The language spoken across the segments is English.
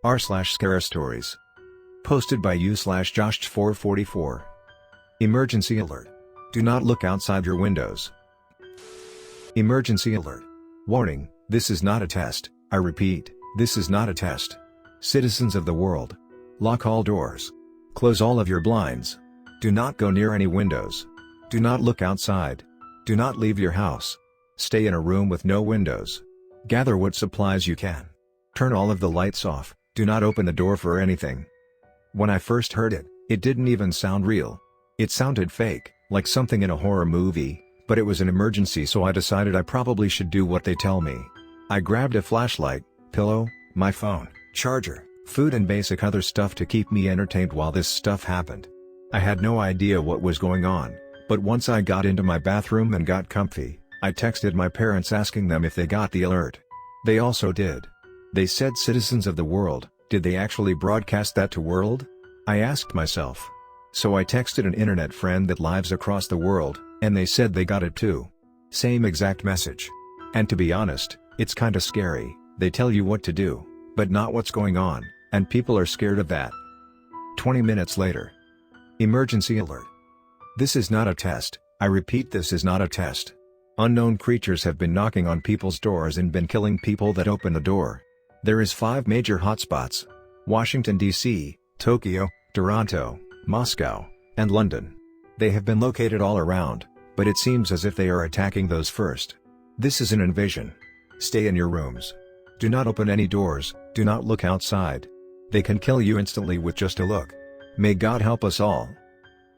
r/scare stories. Posted by u/josh444. Emergency alert. Do not look outside your windows. Emergency alert. Warning, this is not a test. I repeat, this is not a test. Citizens of the world. Lock all doors. Close all of your blinds. Do not go near any windows. Do not look outside. Do not leave your house. Stay in a room with no windows. Gather what supplies you can. Turn all of the lights off. Do not open the door for anything. When I first heard it, it didn't even sound real. It sounded fake, like something in a horror movie, but it was an emergency, so I decided I probably should do what they tell me. I grabbed a flashlight, pillow, my phone, charger, food and basic other stuff to keep me entertained while this stuff happened. I had no idea what was going on, but once I got into my bathroom and got comfy, I texted my parents asking them if they got the alert. They also did. They said citizens of the world. Did they actually broadcast that to world? I asked myself. So I texted an internet friend that lives across the world, and they said they got it too. Same exact message. And to be honest, it's kinda scary. They tell you what to do, but not what's going on, and people are scared of that. 20 minutes later. Emergency alert. This is not a test. I repeat, this is not a test. Unknown creatures have been knocking on people's doors and been killing people that open the door. There is 5 major hotspots: Washington, D.C., Tokyo, Toronto, Moscow, and London. They have been located all around, but it seems as if they are attacking those first. This is an invasion. Stay in your rooms. Do not open any doors, do not look outside. They can kill you instantly with just a look. May God help us all.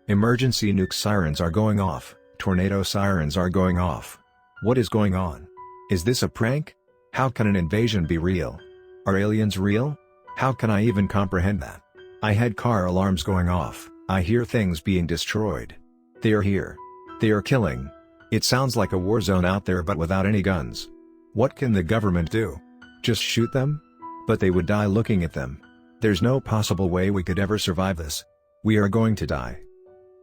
Emergency nuke sirens are going off, tornado sirens are going off. What is going on? Is this a prank? How can an invasion be real? Are aliens real? How can I even comprehend that? I had car alarms going off, I hear things being destroyed. They are here. They are killing. It sounds like a war zone out there, but without any guns. What can the government do? Just shoot them? But they would die looking at them. There's no possible way we could ever survive this. We are going to die.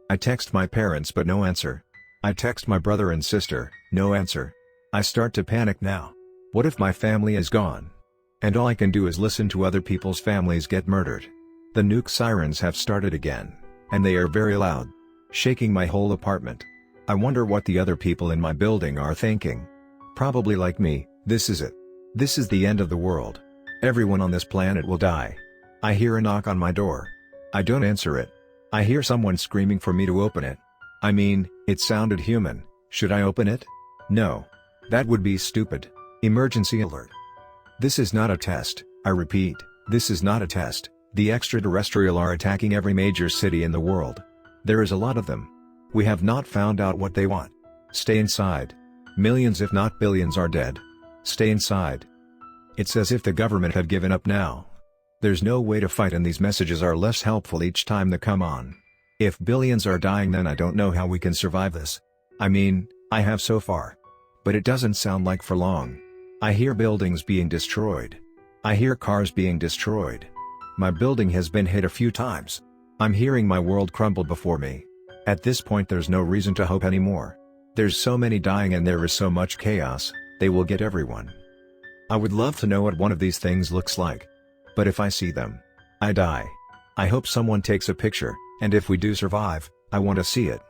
I text my parents but no answer. I text my brother and sister, no answer. I start to panic now. What if my family is gone? And all I can do is listen to other people's families get murdered. The nuke sirens have started again, and they are very loud, shaking my whole apartment. I wonder what the other people in my building are thinking. Probably like me, this is it. This is the end of the world. Everyone on this planet will die. I hear a knock on my door. I don't answer it. I hear someone screaming for me to open it. I mean, it sounded human. Should I open it? No. That would be stupid. Emergency alert. This is not a test. I repeat, this is not a test. The extraterrestrial are attacking every major city in the world. There is a lot of them. We have not found out what they want. Stay inside. Millions if not billions are dead. Stay inside. It's as if the government had given up now. There's no way to fight, and these messages are less helpful each time they come on. If billions are dying, then I don't know how we can survive this. I mean, I have so far. But it doesn't sound like for long. I hear buildings being destroyed. I hear cars being destroyed. My building has been hit a few times. I'm hearing my world crumble before me. At this point there's no reason to hope anymore. There's so many dying and there is so much chaos, they will get everyone. I would love to know what one of these things looks like. But if I see them, I die. I hope someone takes a picture, and if we do survive, I want to see it.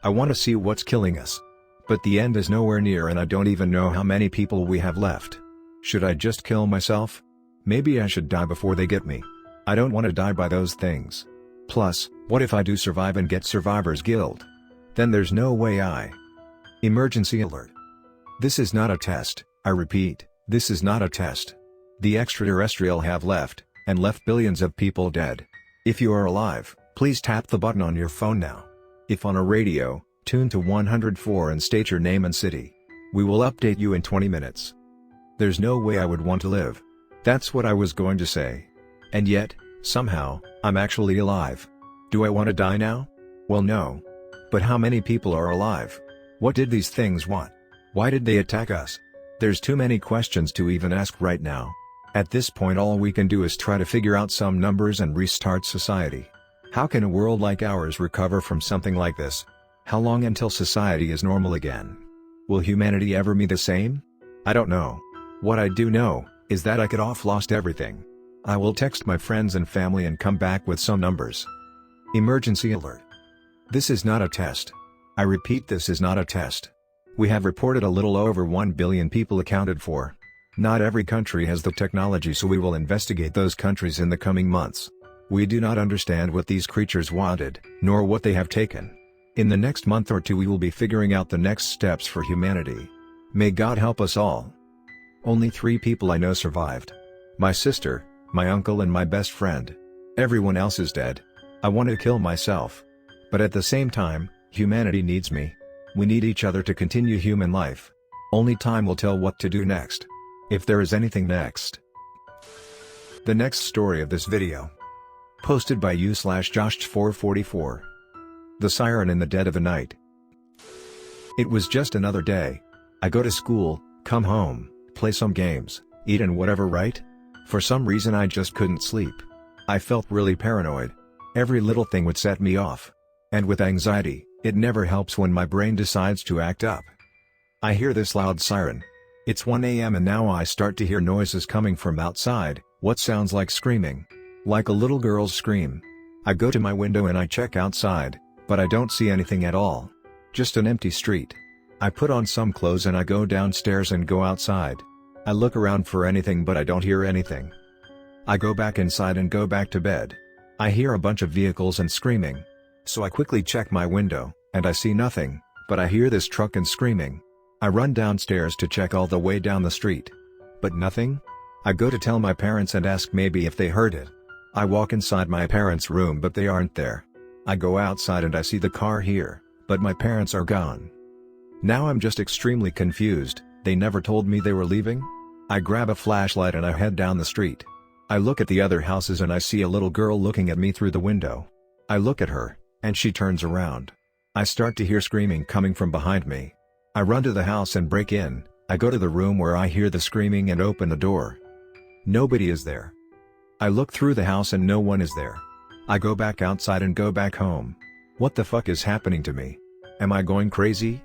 I want to see what's killing us. But the end is nowhere near, and I don't even know how many people we have left. Should I just kill myself? Maybe I should die before they get me. I don't want to die by those things. Plus, what if I do survive and get survivor's guilt? Then there's no way I... Emergency alert. This is not a test. I repeat, this is not a test. The extraterrestrial have left, and left billions of people dead. If you are alive, please tap the button on your phone now. If on a radio, tune to 104 and state your name and city. We will update you in 20 minutes. There's no way I would want to live. That's what I was going to say. And yet, somehow, I'm actually alive. Do I want to die now? Well, no. But how many people are alive? What did these things want? Why did they attack us? There's too many questions to even ask right now. At this point all we can do is try to figure out some numbers and restart society. How can a world like ours recover from something like this? How long until society is normal again? Will humanity ever be the same? I don't know. What I do know, is that I could have lost everything. I will text my friends and family and come back with some numbers. Emergency alert. This is not a test. I repeat, this is not a test. We have reported a little over 1 billion people accounted for. Not every country has the technology, so we will investigate those countries in the coming months. We do not understand what these creatures wanted, nor what they have taken. In the next month or two we will be figuring out the next steps for humanity. May God help us all. Only 3 people I know survived. My sister, my uncle and my best friend. Everyone else is dead. I want to kill myself. But at the same time, humanity needs me. We need each other to continue human life. Only time will tell what to do next. If there is anything next. The next story of this video. Posted by u/Josh444. The siren in the dead of the night. It was just another day. I go to school, come home, play some games, eat and whatever, right? For some reason I just couldn't sleep. I felt really paranoid. Every little thing would set me off. And with anxiety, it never helps when my brain decides to act up. I hear this loud siren. It's 1 a.m. and now I start to hear noises coming from outside, what sounds like screaming. Like a little girl's scream. I go to my window and I check outside, but I don't see anything at all. Just an empty street. I put on some clothes and I go downstairs and go outside. I look around for anything but I don't hear anything. I go back inside and go back to bed. I hear a bunch of vehicles and screaming. So I quickly check my window, and I see nothing, but I hear this truck and screaming. I run downstairs to check all the way down the street. But nothing? I go to tell my parents and ask maybe if they heard it. I walk inside my parents' room but they aren't there. I go outside and I see the car here, but my parents are gone. Now I'm just extremely confused. They never told me they were leaving? I grab a flashlight and I head down the street. I look at the other houses and I see a little girl looking at me through the window. I look at her, and she turns around. I start to hear screaming coming from behind me. I run to the house and break in. I go to the room where I hear the screaming and open the door. Nobody is there. I look through the house and no one is there. I go back outside and go back home. What the fuck is happening to me? Am I going crazy?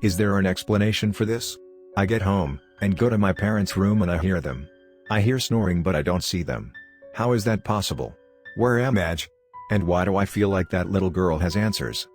Is there an explanation for this? I get home, and go to my parents' room and I hear them. I hear snoring but I don't see them. How is that possible? Where am I? And why do I feel like that little girl has answers?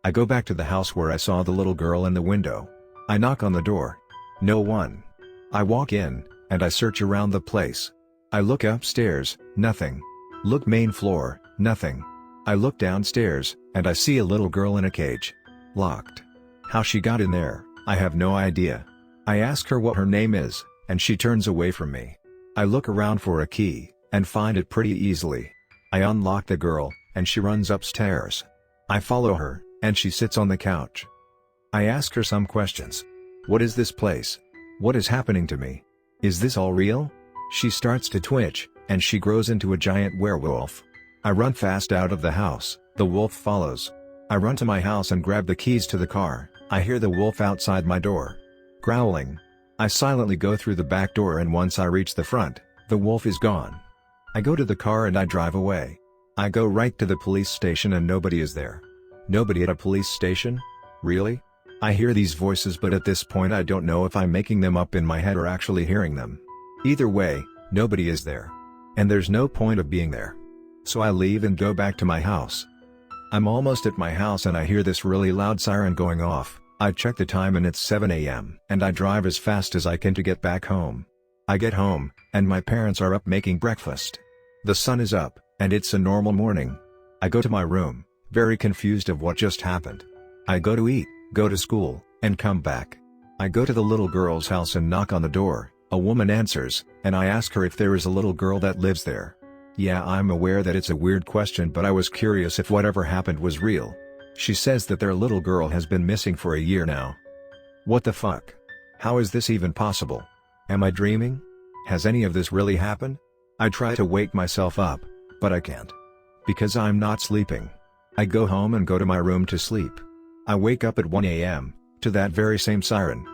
I go back to the house where I saw the little girl in the window. I knock on the door. No one. I walk in, and I search around the place. I look upstairs, nothing. Look main floor, nothing. I look downstairs, and I see a little girl in a cage. Locked. How she got in there, I have no idea. I ask her what her name is, and she turns away from me. I look around for a key, and find it pretty easily. I unlock the girl, and she runs upstairs. I follow her, and she sits on the couch. I ask her some questions. What is this place? What is happening to me? Is this all real? She starts to twitch, and she grows into a giant werewolf. I run fast out of the house, the wolf follows. I run to my house and grab the keys to the car. I hear the wolf outside my door. Growling. I silently go through the back door and once I reach the front, the wolf is gone. I go to the car and I drive away. I go right to the police station and nobody is there. Nobody at a police station? Really? I hear these voices but at this point I don't know if I'm making them up in my head or actually hearing them. Either way, nobody is there. And there's no point of being there. So I leave and go back to my house. I'm almost at my house and I hear this really loud siren going off. I check the time and it's 7 a.m. and I drive as fast as I can to get back home. I get home, and my parents are up making breakfast. The sun is up, and it's a normal morning. I go to my room, very confused of what just happened. I go to eat, go to school, and come back. I go to the little girl's house and knock on the door. A woman answers, and I ask her if there is a little girl that lives there. Yeah, I'm aware that it's a weird question but I was curious if whatever happened was real. She says that their little girl has been missing for a year now. What the fuck? How is this even possible? Am I dreaming? Has any of this really happened? I try to wake myself up, but I can't. Because I'm not sleeping. I go home and go to my room to sleep. I wake up at 1 a.m., to that very same siren.